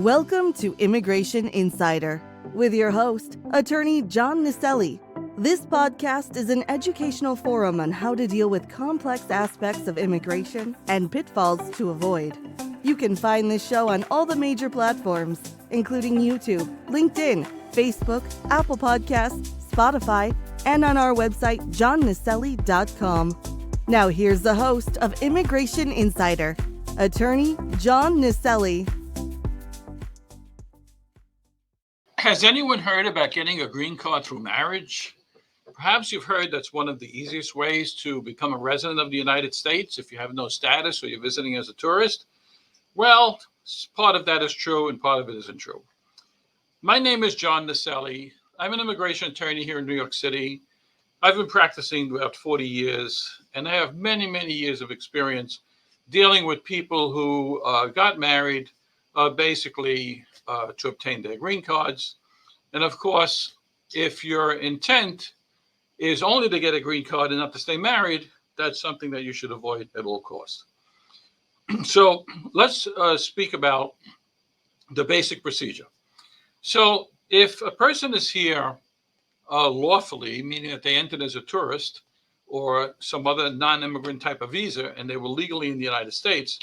Welcome to Immigration Insider with your host, attorney John Nicelli. This podcast is an educational forum on how to deal with complex aspects of immigration and pitfalls to avoid. You can find this show on all the major platforms, including YouTube, LinkedIn, Facebook, Apple Podcasts, Spotify, and on our website, johnnicelli.com. Now here's the host of Immigration Insider, attorney John Nicelli. Has anyone heard about getting a green card through marriage? Perhaps you've heard that's one of the easiest ways to become a resident of the United States if you have no status or you're visiting as a tourist. Well, part of that is true and part of it isn't true. My name is John Nicelli. I'm an immigration attorney here in New York City. I've been practicing about 40 years, and I have many, many years of experience dealing with people who got married basically to obtain their green cards. And of course, if your intent is only to get a green card and not to stay married, that's something that you should avoid at all costs. So let's speak about the basic procedure. So if a person is here lawfully, meaning that they entered as a tourist or some other non-immigrant type of visa, and they were legally in the United States,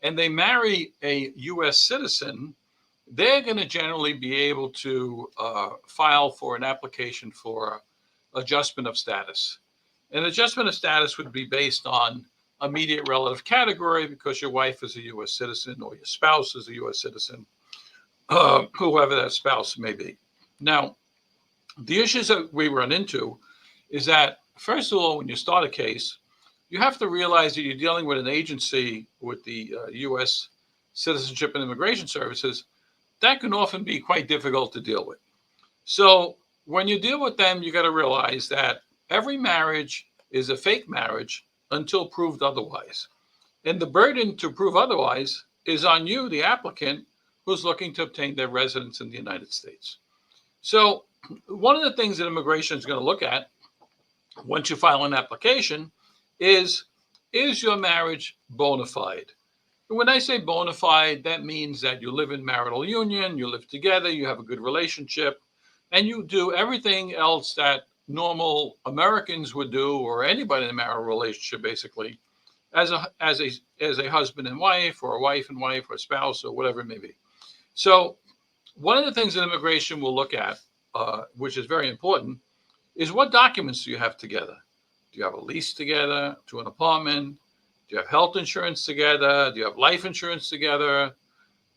and they marry a U.S. citizen, they're going to generally be able to file for an application for adjustment of status. An adjustment of status would be based on immediate relative category because your wife is a U.S. citizen or your spouse is a U.S. citizen, whoever that spouse may be. Now, the issues that we run into is that, first of all, when you start a case, you have to realize that you're dealing with an agency with the U.S. Citizenship and Immigration Services. That can often be quite difficult to deal with. So when you deal with them, you got to realize that every marriage is a fake marriage until proved otherwise. And the burden to prove otherwise is on you, the applicant, who's looking to obtain their residence in the United States. So one of the things that immigration is going to look at once you file an application is your marriage bona fide? When I say bona fide, that means that you live in marital union, you live together, you have a good relationship, and you do everything else that normal Americans would do, or anybody in a marital relationship, basically, as a husband and wife, or a wife and wife, or a spouse, or whatever it may be. So one of the things that immigration will look at, which is very important, is what documents do you have together? Do you have a lease together to an apartment? Do you have health insurance together? Do you have life insurance together?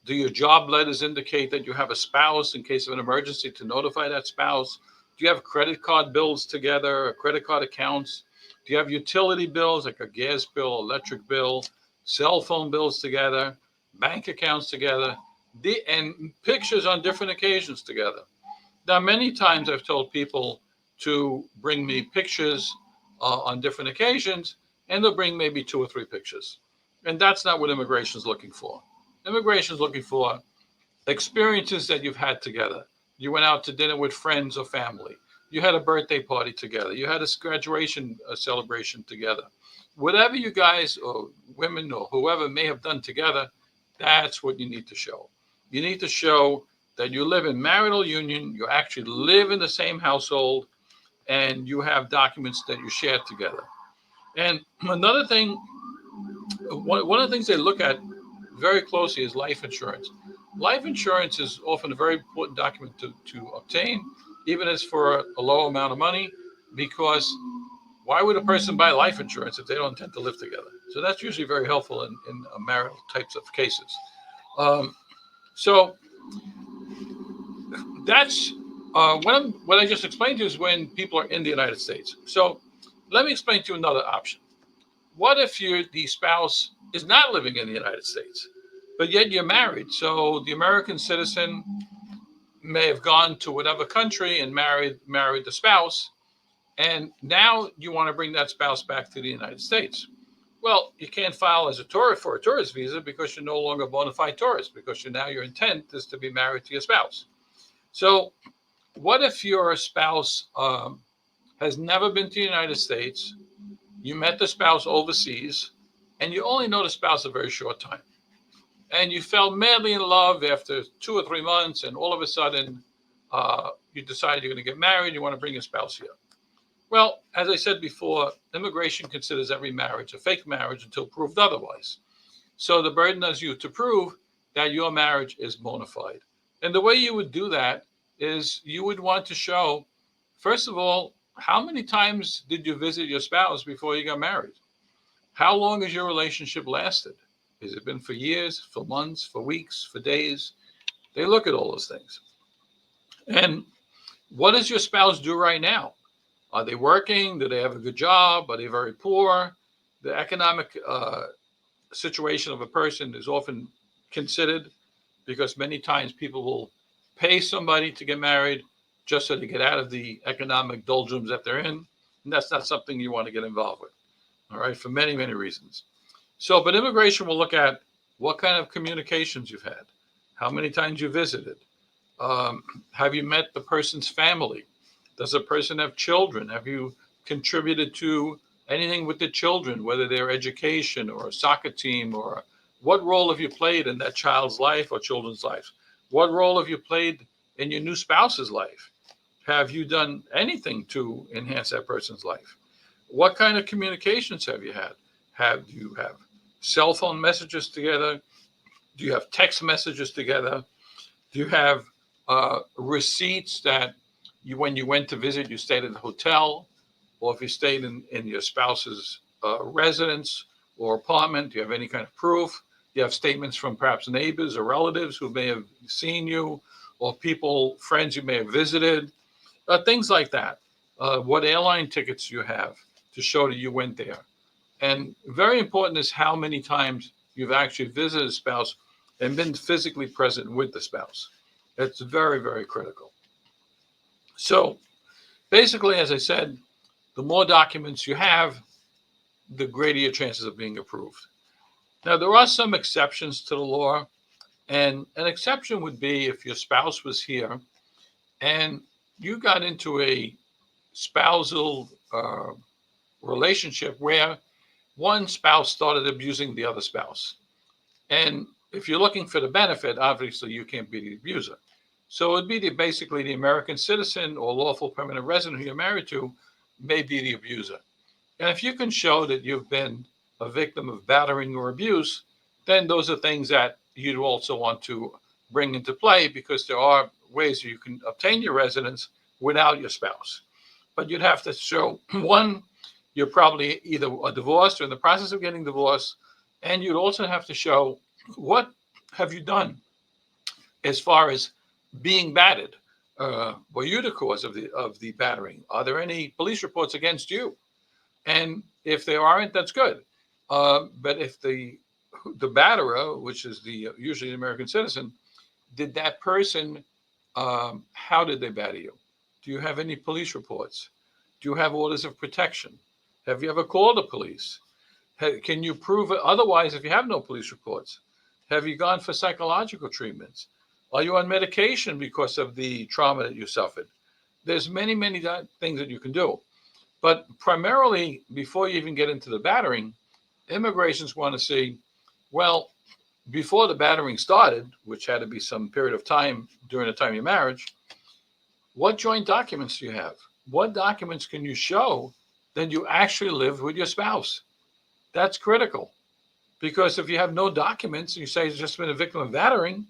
Do your job letters indicate that you have a spouse in case of an emergency to notify that spouse? Do you have credit card bills together, or credit card accounts? Do you have utility bills like a gas bill, electric bill, cell phone bills together, bank accounts together, and pictures on different occasions together? Now, many times I've told people to bring me pictures on different occasions, and they'll bring maybe 2 or 3 pictures. And that's not what immigration is looking for. Immigration is looking for experiences that you've had together. You went out to dinner with friends or family. You had a birthday party together. You had a graduation celebration together. Whatever you guys or women or whoever may have done together, that's what you need to show. You need to show that you live in marital union, you actually live in the same household, and you have documents that you share together. And another thing, one of the things they look at very closely is life insurance. Life insurance is often a very important document to obtain, even as for a low amount of money, because why would a person buy life insurance if they don't intend to live together? So that's usually very helpful in marital types of cases. So that's what I just explained to you is when people are in the United States. So let me explain to you another option. What if the spouse is not living in the United States, but yet you're married? So the American citizen may have gone to whatever country and married the spouse, and now you want to bring that spouse back to the United States. Well, you can't file as a tourist for a tourist visa because you're no longer a bona fide tourist, because now your intent is to be married to your spouse. So what if your spouse has never been to the United States, you met the spouse overseas, and you only know the spouse a very short time? and you fell madly in love after 2 or 3 months, and all of a sudden you decide you're going to get married, you want to bring your spouse here. Well, as I said before, immigration considers every marriage a fake marriage until proved otherwise. So the burden is you to prove that your marriage is bona fide. And the way you would do that is you would want to show, first of all, how many times did you visit your spouse before you got married? How long has your relationship lasted? Has it been for years, for months, for weeks, for days? They look at all those things. And what does your spouse do right now? Are they working? Do they have a good job? Are they very poor? The economic situation of a person is often considered, because many times people will pay somebody to get married just so they get out of the economic doldrums that they're in. And that's not something you want to get involved with, all right, for many, many reasons. So, but immigration will look at what kind of communications you've had, how many times you visited, have you met the person's family? Does the person have children? Have you contributed to anything with the children, whether their education or a soccer team, or what role have you played in that child's life or children's life? What role have you played in your new spouse's life? Have you done anything to enhance that person's life? What kind of communications have you had? Do you have cell phone messages together? Do you have text messages together? Do you have receipts that when you went to visit, you stayed at the hotel? Or if you stayed in your spouse's residence or apartment, do you have any kind of proof? Do you have statements from perhaps neighbors or relatives who may have seen you, or people, friends you may have visited? Things like that. What airline tickets you have to show that you went there. And very important is how many times you've actually visited a spouse and been physically present with the spouse. That's very, very critical. So basically, as I said, the more documents you have, the greater your chances of being approved. Now, there are some exceptions to the law, and an exception would be if your spouse was here and you got into a spousal relationship where one spouse started abusing the other spouse. And if you're looking for the benefit, obviously you can't be the abuser. So it would be basically the American citizen or lawful permanent resident who you're married to may be the abuser. And if you can show that you've been a victim of battering or abuse, then those are things that you'd also want to bring into play, because there are ways you can obtain your residence without your spouse. But you'd have to show, one, you're probably either divorced or in the process of getting divorced, and you'd also have to show what have you done as far as being battered. Were you the cause of the battering? Are there any police reports against you? And if there aren't, that's good. But if the batterer, which is usually the American citizen, did that person, how did they batter you? Do you have any police reports? Do you have orders of protection? Have you ever called the police? Can you prove it? Otherwise, if you have no police reports, have you gone for psychological treatments? Are you on medication because of the trauma that you suffered? There's many, many things that you can do. But primarily, before you even get into the battering, immigrations want to see, well, before the battering started, which had to be some period of time during the time of your marriage, what joint documents do you have? What documents can you show that you actually lived with your spouse? That's critical. Because if you have no documents and you say you've just been a victim of battering,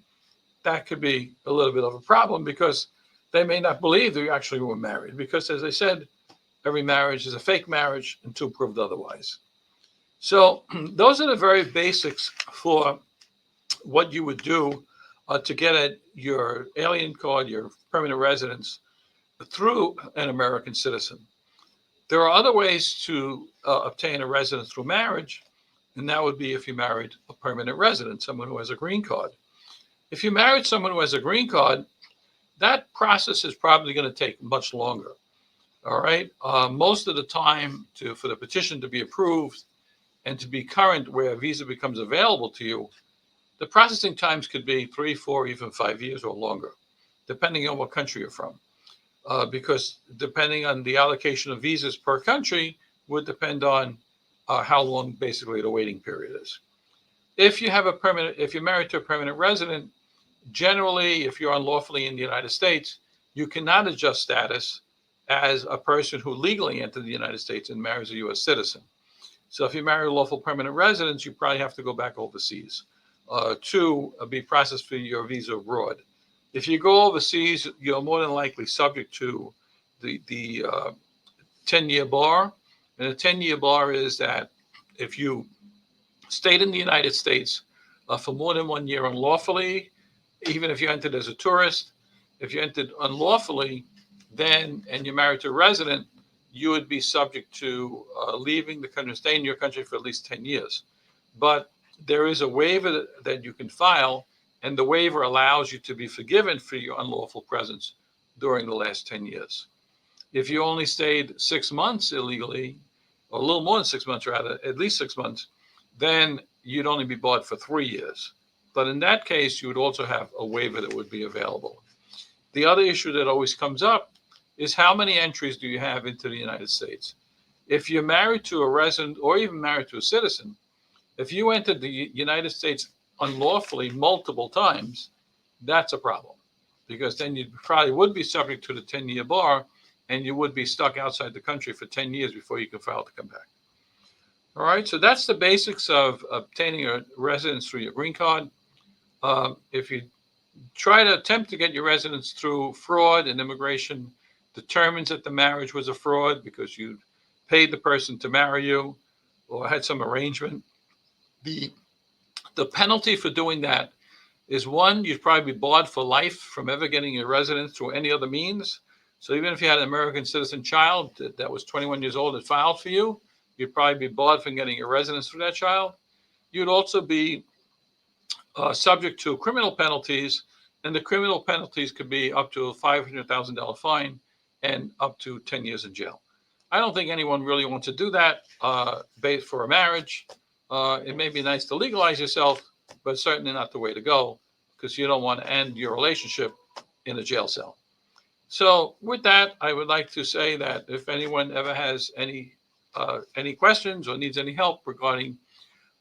that could be a little bit of a problem, because they may not believe that you actually were married. Because as I said, every marriage is a fake marriage until proved otherwise. So those are the very basics for what you would do to get at your alien card, your permanent residence, through an American citizen. There are other ways to obtain a residence through marriage, and that would be if you married a permanent resident, someone who has a green card. If you married someone who has a green card, that process is probably going to take much longer. All right. Most of the time, for the petition to be approved and to be current, where a visa becomes available to you, the processing times could be 3, 4, even 5 years or longer, depending on what country you're from. Because depending on the allocation of visas per country would depend on how long basically the waiting period is. if you're married to a permanent resident, generally, if you're unlawfully in the United States, you cannot adjust status as a person who legally entered the United States and marries a U.S. citizen. So if you marry lawful permanent residents, you probably have to go back overseas to be processed for your visa abroad. If you go overseas, you're more than likely subject to the 10-year bar. And the 10-year bar is that if you stayed in the United States for more than 1 year unlawfully, even if you entered as a tourist, if you entered unlawfully, then, and you're married to a resident, you would be subject to leaving the country, staying in your country for at least 10 years. But there is a waiver that you can file, and the waiver allows you to be forgiven for your unlawful presence during the last 10 years. If you only stayed 6 months illegally, or a little more than 6 months rather, at least 6 months, then you'd only be barred for 3 years. But in that case, you would also have a waiver that would be available. The other issue that always comes up is how many entries do you have into the United States? If you're married to a resident or even married to a citizen, if you entered the United States unlawfully multiple times, that's a problem, because then you probably would be subject to the 10-year bar, and you would be stuck outside the country for 10 years before you can file to come back. All right, so that's the basics of obtaining a residence through your green card. If you try to attempt to get your residence through fraud, and immigration determines that the marriage was a fraud because you paid the person to marry you or had some arrangement, the penalty for doing that is, one, you'd probably be barred for life from ever getting a residence through any other means. So even if you had an American citizen child that was 21 years old and filed for you, you'd probably be barred from getting a residence through that child. You'd also be subject to criminal penalties, and the criminal penalties could be up to a $500,000 fine and up to 10 years in jail. I don't think anyone really wants to do that based for a marriage. It may be nice to legalize yourself, but certainly not the way to go, because you don't want to end your relationship in a jail cell. So with that, I would like to say that if anyone ever has any questions or needs any help regarding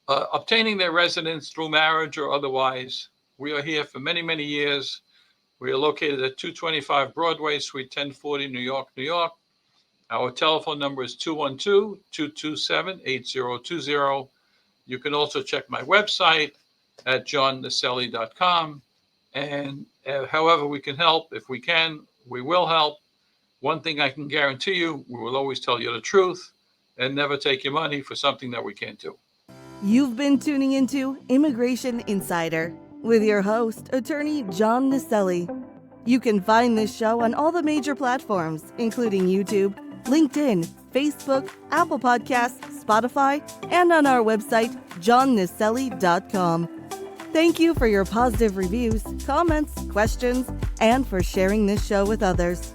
obtaining their residence through marriage or otherwise, we are here for many, many years. We are located at 225 Broadway, Suite 1040, New York, New York. Our telephone number is 212-227-8020. You can also check my website at johnnicelli.com. And however we can help, if we can, we will help. One thing I can guarantee you, we will always tell you the truth and never take your money for something that we can't do. You've been tuning into Immigration Insider with your host, attorney John Nicelli. You can find this show on all the major platforms, including YouTube, LinkedIn, Facebook, Apple Podcasts, Spotify, and on our website, johnnicelli.com. Thank you for your positive reviews, comments, questions, and for sharing this show with others.